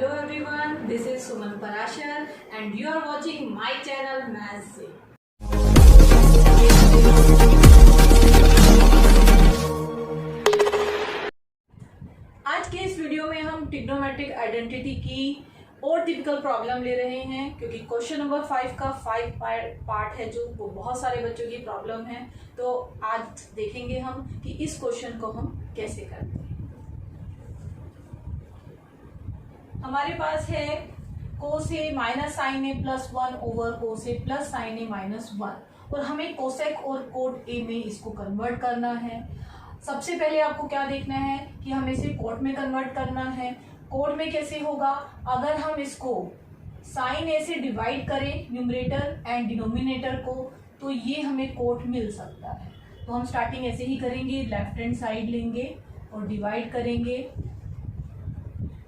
Hello everyone, this is Suman Parashar and you are watching my channel Maths से। आज के इस video में हम ट्रिग्नोमेट्रिक आइडेंटिटी की और टिपिकल प्रॉब्लम ले रहे हैं, क्योंकि क्वेश्चन नंबर 5 का 5 पार्ट है जो वो बहुत सारे बच्चों की प्रॉब्लम है। तो आज देखेंगे हम कि इस क्वेश्चन को हम कैसे करते हैं। हमारे पास है cos A minus sign A plus 1 over cos a plus sine A minus 1 और हमें कोसेक और कोट ए में इसको कन्वर्ट करना है। सबसे पहले आपको क्या देखना है कि हमें इसे कोट में कन्वर्ट करना है। कोट में कैसे होगा, अगर हम इसको साइन ए से डिवाइड करें न्यूमरेटर एंड डिनोमिनेटर को, तो ये हमें कोट मिल सकता है। तो हम स्टार्टिंग ऐसे ही करेंगे, लेफ्ट हैंड साइड लेंगे और डिवाइड करेंगे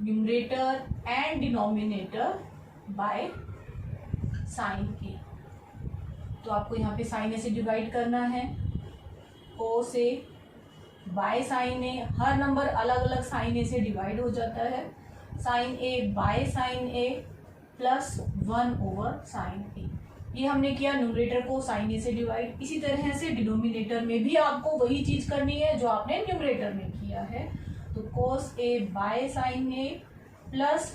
numerator and denominator by sine A. तो आपको यहाँ पे साइन ए से डिवाइड करना है, cos A by sine A. हर नंबर अलग अलग साइन ए से डिवाइड हो जाता है। Sine A by sine A plus 1 over sine A. ये हमने किया न्यूमरेटर को साइन ए से डिवाइड। इसी तरह से डिनोमिनेटर में भी आपको वही चीज करनी है जो आपने न्यूमरेटर में किया है। तो cos A by sine A plus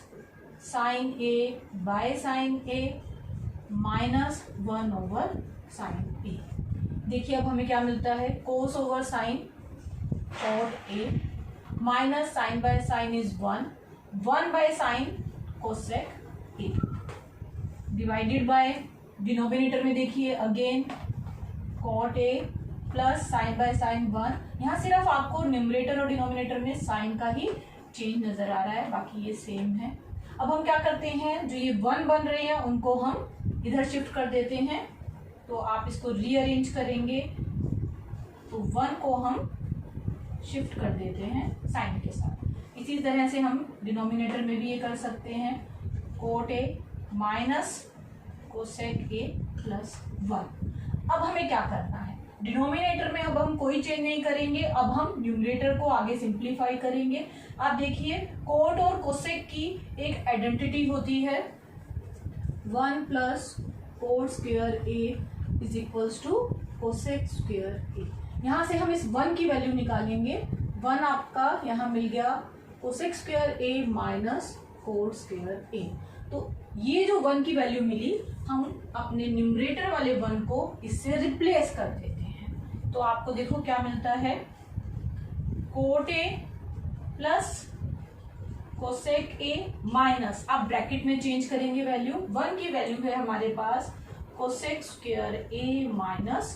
sine A by sine A minus 1 over sine A. देखिए अब हमें क्या मिलता है, cos over sine cot A minus sine by sine is 1 by sine cosec A divided by denominator में देखिए again cot A plus sine by sine 1। यहाँ सिर्फ आपको न्यूमरेटर और डिनोमिनेटर में साइन का ही चेंज नजर आ रहा है, बाकी ये सेम है। अब हम क्या करते हैं, जो ये 1 बन रहे हैं उनको हम इधर शिफ्ट कर देते हैं। तो आप इसको रीअरेंज करेंगे तो 1 को हम शिफ्ट कर देते हैं साइन के साथ। इसी तरह से हम डिनोमिनेटर में भी ये कर सकते हैं, cot A minus cosec A plus 1। अब हमें क्या करना है, डिनोमिनेटर में अब हम कोई चेंज नहीं करेंगे, अब हम न्यूमरेटर को आगे सिंप्लीफाई करेंगे। आप देखिए कोट और कोसेक की एक आइडेंटिटी होती है 1 plus cot square A is equals to cosec square A. यहाँ से हम इस 1 की वैल्यू निकालेंगे। 1 आपका यहाँ मिल गया कोसेक स्क्वायर ए माइनस कोट स्क्वायर ए। तो ये जो 1 की वैल्यू मिली, हम अपने न्यूमरेटर वाले 1 को इससे रिप्लेस कर देते हैं। तो आपको देखो क्या मिलता है, cot a plus cosec A minus, आप ब्रैकेट में चेंज करेंगे वैल्यू। 1 की वैल्यू है हमारे पास कोसेक स्क्वायर ए माइनस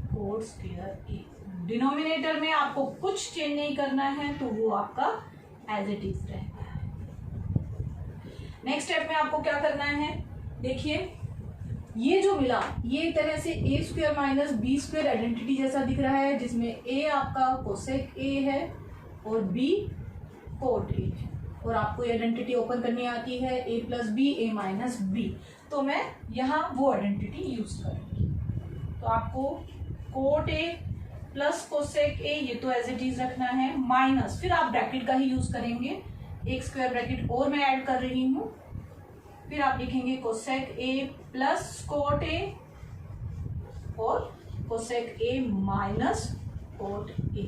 कोट स्क्वायर ए। डिनोमिनेटर में आपको कुछ चेंज नहीं करना है, तो वो आपका एज इट इज रहता है। नेक्स्ट स्टेप में आपको क्या करना है, देखिए ये जो मिला ये एक तरह से A square minus B square identity जैसा दिख रहा है, जिसमें ए आपका कोसेक ए है और बी कोट ए है। और आपको ये आइडेंटिटी ओपन करनी आती है, ए प्लस बी ए माइनस बी। तो मैं यहाँ वो आइडेंटिटी यूज करूँगी। तो आपको कोट ए प्लस कोसेक ए ये तो एज इट इज रखना है, माइनस फिर आप ब्रैकेट का ही यूज करेंगे, एक स्क्वायर ब्रैकेट और मैं ऐड कर रही हूँ। फिर आप लिखेंगे cosec A plus cot A और cosec A minus cot A.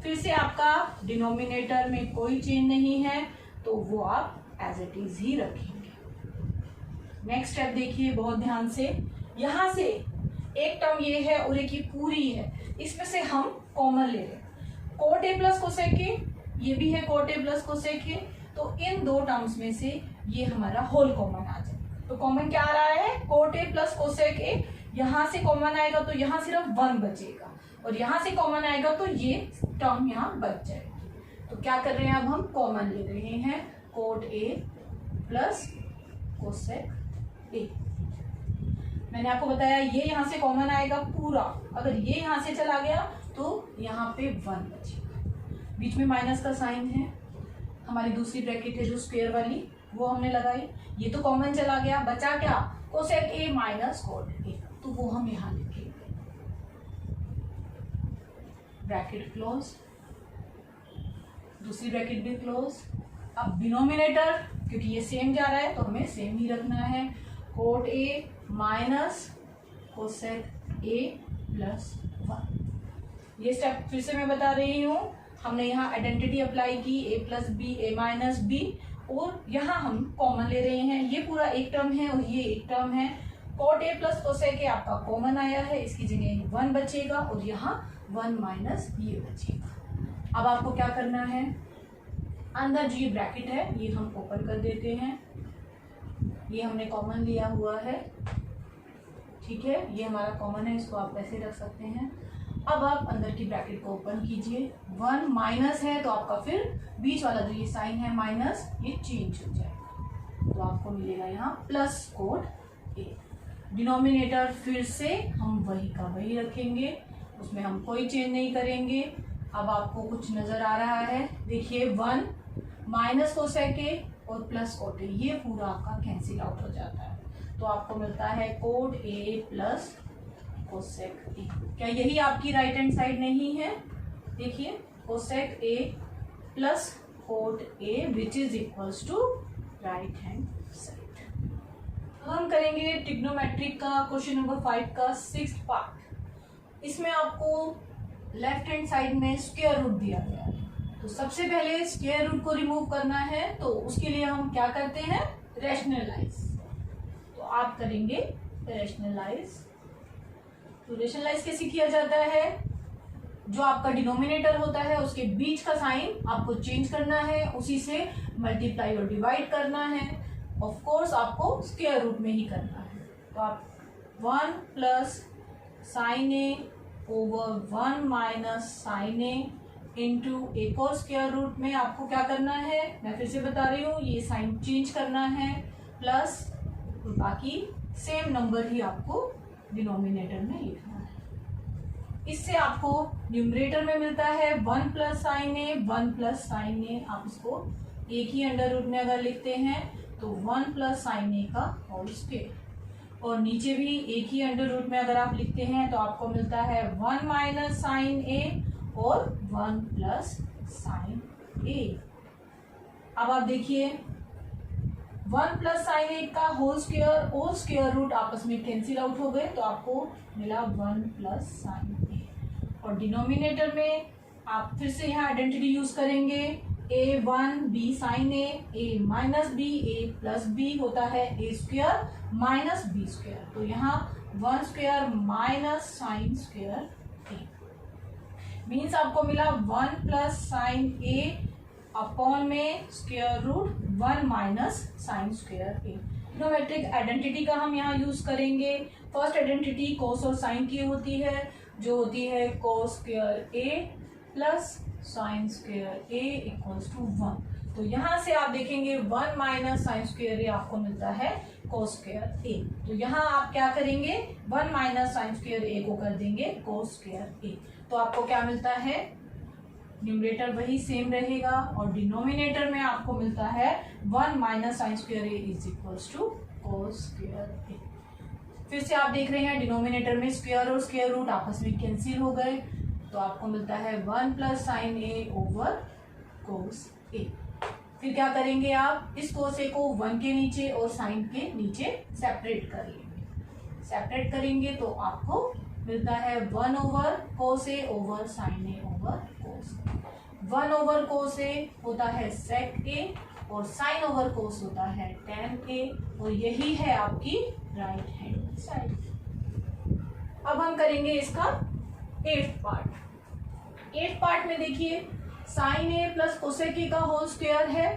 फिर से आपका डिनोमिनेटर में कोई चेंज नहीं है, तो वो आप एज इट इज ही रखेंगे। नेक्स्ट स्टेप देखिए बहुत ध्यान से, यहां से एक टर्म ये है और एक ये पूरी है, इसमें से हम कॉमन ले लें। कोट ए प्लस कोसेक ए, ये भी है कोट ए प्लस कोसेक ए। तो इन दो टर्म्स में से ये हमारा होल कॉमन आ जाए। तो कॉमन क्या आ रहा है, कोट ए प्लस कोसेक ए। यहां से कॉमन आएगा तो यहां सिर्फ 1 बचेगा, और यहां से कॉमन आएगा तो ये टर्म यहाँ बच जाएगी। तो क्या कर रहे हैं, अब हम कॉमन ले रहे हैं, कोट ए प्लस कोसेक ए। मैंने आपको बताया ये यहाँ से कॉमन आएगा पूरा, अगर ये यहाँ से चला गया तो यहाँ पे 1 बचेगा। बीच में माइनस का साइन है, हमारी दूसरी ब्रैकेट है जो स्क्वायर वाली, वो हमने लगाई। ये तो कॉमन चला गया, बचा क्या, कोसेक ए माइनस कोट ए। तो वो हम यहाँ लिखेंगे, ब्रैकेट क्लोज, दूसरी ब्रैकेट भी क्लोज। अब डिनोमिनेटर क्योंकि ये सेम जा रहा है तो हमें सेम ही रखना है। कोट ए माइनस कोसेक ए प्लस 1। ये स्टेप फिर से मैं बता रही हूँ। हमने यहाँ आइडेंटिटी अप्लाई की ए प्लस बी, ए माइनस बी, और यहाँ हम कॉमन ले रहे हैं। ये पूरा एक टर्म है और ये एक टर्म है। कोट ए प्लस कोसेक ए आपका कॉमन आया है, इसकी जगह 1 बचेगा और यहाँ 1 माइनस ये बचेगा। अब आपको क्या करना है, अंदर जो ये ब्रैकेट है ये हम ओपन कर देते हैं। ये हमने कॉमन लिया हुआ है, ठीक है, ये हमारा कॉमन है, इसको आप ऐसे रख सकते हैं। अब आप अंदर की ब्रैकेट को ओपन कीजिए। 1 माइनस है तो आपका फिर बीच वाला जो ये साइन है माइनस, ये चेंज हो जाएगा, तो आपको मिलेगा यहाँ प्लस कोट ए। डिनोमिनेटर फिर से हम वही का वही रखेंगे, उसमें हम कोई चेंज नहीं करेंगे। अब आपको कुछ नजर आ रहा है, देखिए 1 माइनस कोसेक ए और प्लस कोट ए, ये पूरा आपका कैंसिल आउट हो जाता है, तो आपको मिलता है cot a plus cosec a. क्या यही आपकी राइट हैंड साइड नहीं है? देखिए cosec A plus cot a which is equals to right hand side. हम करेंगे ट्रिग्नोमेट्रिक का क्वेश्चन नंबर 5 का 6th पार्ट। इसमें आपको लेफ्ट हैंड साइड में स्क्वायर रूट दिया गया है, तो सबसे पहले स्क्वायर रूट को रिमूव करना है, तो उसके लिए हम क्या करते हैं, रैशनलाइज। तो आप करेंगे रैशनलाइज। तो रैशनलाइज कैसे किया जाता है, जो आपका डिनोमिनेटर होता है उसके बीच का साइन आपको चेंज करना है, उसी से मल्टीप्लाई और डिवाइड करना है। ऑफ कोर्स आपको स्क्वायर रूट में ही करना है, तो आप 1 प्लस साइन ए ओवर 1 माइनस साइन ए इंटू एक और स्क्वायर रूट में आपको क्या करना है, मैं फिर से बता रही हूँ, ये साइन चेंज करना है, प्लस बाकी सेम नंबर ही आपको डिनोमिनेटर में लिखना है। इससे आपको न्यूमरेटर में मिलता है 1 प्लस साइन ए, 1 प्लस साइन ए। आप इसको एक ही अंडर रूट में अगर लिखते हैं तो 1 प्लस साइन ए का होल स्क्वायर, और नीचे भी एक ही अंडर रूट में अगर आप लिखते हैं तो आपको मिलता है 1 माइनस साइन ए और 1 प्लस साइन ए। अब आप देखिए 1 प्लस साइन ए का होल स्क्वायर और स्क्वायर रूट आपस में कैंसिल आउट हो गए, तो आपको मिला 1 प्लस साइन ए। और डिनोमिनेटर में आप फिर से यहाँ आइडेंटिटी यूज करेंगे, a1 b sine A minus B, A plus B होता है A square minus B square, तो यहाँ 1 स्क्वायर माइनस साइन स्क्वायर ए मीन्स आपको मिला 1 प्लस साइन ए अपॉन में square root 1 minus sine square A. Trigonometric identity का हम यहाँ यूज करेंगे। फर्स्ट आइडेंटिटी कोस और साइन की होती है, जो होती है cos square a plus sine square a equals to 1। तो यहाँ से आप देखेंगे 1 माइनस साइन स्क्वायर ए आपको मिलता है कोस स्क्वायर ए। तो यहाँ आप क्या करेंगे, 1 माइनस साइन स्क्वायर ए को कर देंगे कोस स्क्वायर ए। तो आपको क्या मिलता है, न्यूमरेटर वही सेम रहेगा और डिनोमिनेटर में आपको मिलता है 1 minus sine square A is equals to cos square A. फिर से आप देख रहे हैं डिनोमिनेटर में स्क्वायर और स्क्वायर रूट आपस में कैंसिल हो गए, तो आपको मिलता है 1 प्लस साइन ए ओवर कोस ए। फिर क्या करेंगे, आप इस कोस ए को 1 के नीचे और साइन के नीचे सेपरेट कर लेंगे। सेपरेट करेंगे तो आपको मिलता है 1 ओवर कोस ए ओवर साइन ए ओवर कोस। 1 ओवर कोस ए होता है सेक ए और साइन ओवर कोस होता है टेन ए, और यही है आपकी राइट हैंड साइड। अब हम करेंगे इसका 8th पार्ट। 8th पार्ट में देखिए sine A plus cosec a का होल स्क्वायर है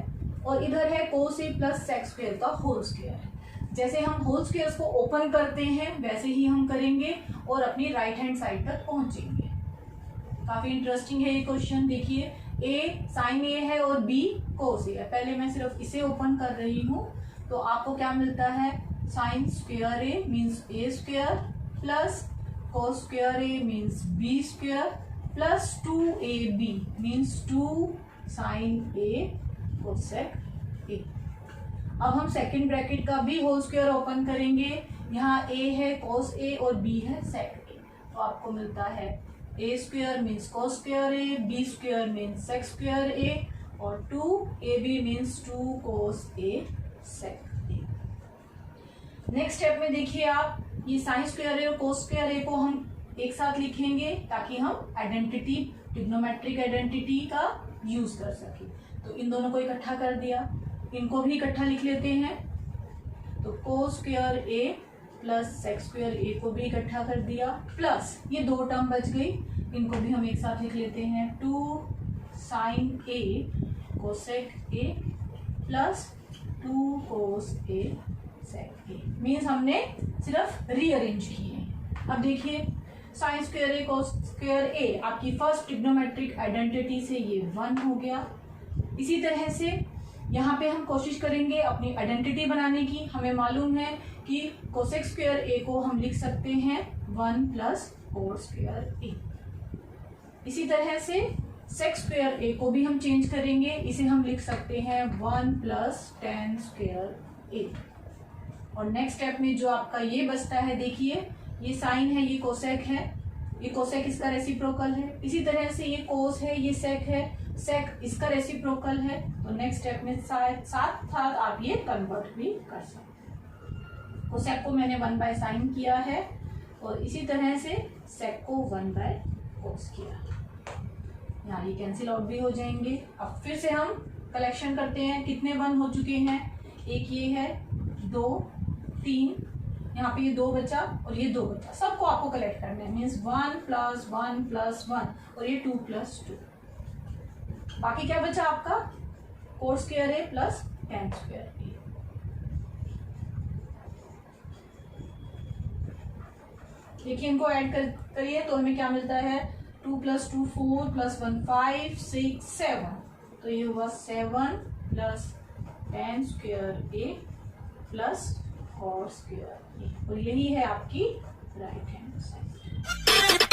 और इधर है cos a plus sec square का होल स्क्वायर है। जैसे हम होल स्क्वायर्स को ओपन करते हैं वैसे ही हम करेंगे और अपनी राइट हैंड साइड तक पहुंचेंगे। काफी इंटरेस्टिंग है ये क्वेश्चन। देखिए ए साइन ए है और बी कोस ए है, पहले मैं सिर्फ इसे ओपन कर रही हूँ, तो आपको क्या मिलता है, sine square A means a square plus cos square A means b square plus 2ab means 2 sine a cosec a. अब हम सेकंड ब्रैकेट का भी होल स्क्वायर ओपन करेंगे। यहाँ a है कोस ए और b है सेक ए, तो आपको मिलता है a square means cos square A, b square means sec square A और 2ab means 2 cos a sec a। Next step में देखिए आप, ये साइन स्क्वायर ए और कोस स्क्वायर ए को हम एक साथ लिखेंगे ताकि हम आइडेंटिटी, ट्रिग्नोमेट्रिक आइडेंटिटी का यूज कर सके। तो इन दोनों को इकट्ठा कर दिया, इनको भी इकट्ठा लिख लेते हैं। तो कोस square a plus sec square ए को भी इकट्ठा कर दिया, प्लस ये दो टर्म बच गई, इनको भी हम एक साथ लिख लेते हैं। 2 sine a cosec A plus 2 cos a sec a. Means हमने सिर्फ रीअरेंज किए हैं। अब देखिए sine square a cos square a आपकी फर्स्ट ट्रिग्नोमेट्रिक आइडेंटिटी से ये 1 हो गया। इसी तरह से यहाँ पे हम कोशिश करेंगे अपनी आइडेंटिटी बनाने की। हमें मालूम है कि कोसेक स्क्वायर ए को हम लिख सकते हैं 1 प्लस कोस स्क्वायर ए। इसी तरह से सेक स्क्वायर ए को भी हम चेंज करेंगे, इसे हम लिख सकते हैं 1 प्लस टेन स्क्वायर ए। और नेक्स्ट स्टेप में जो आपका ये बचता है, देखिए ये साइन है, ये कोसेक है, ये कोसेक इसका रेसिप्रोकल है। इसी तरह से ये कोस है, ये सेक है, सेक इसका रेसिप्रोकल है। तो नेक्स्ट स्टेप में साथ साथ आप ये कन्वर्ट भी कर सकते हैं। कोसेक को मैंने 1 बाय साइन किया है और इसी तरह से सेक को 1 बाय कोस किया। यहाँ ये कैंसिल आउट भी हो जाएंगे। अब फिर से हम कलेक्शन करते हैं, कितने 1 हो चुके हैं, एक ये है, 2 3, यहाँ पे ये 2 बचा और ये 2 बचा, सबको आपको कलेक्ट करना है। मीन्स 1 प्लस 1 प्लस 1 और ये 2 प्लस 2। बाकी क्या बचा आपका, कोस square a plus ten square ए। देखिए इनको ऐड करिए तो हमें क्या मिलता है, 2 प्लस 2 4 प्लस 1 5 6 7। तो ये हुआ 7 plus ten square a plus cos square A. और यही है आपकी राइट हैंड साइड।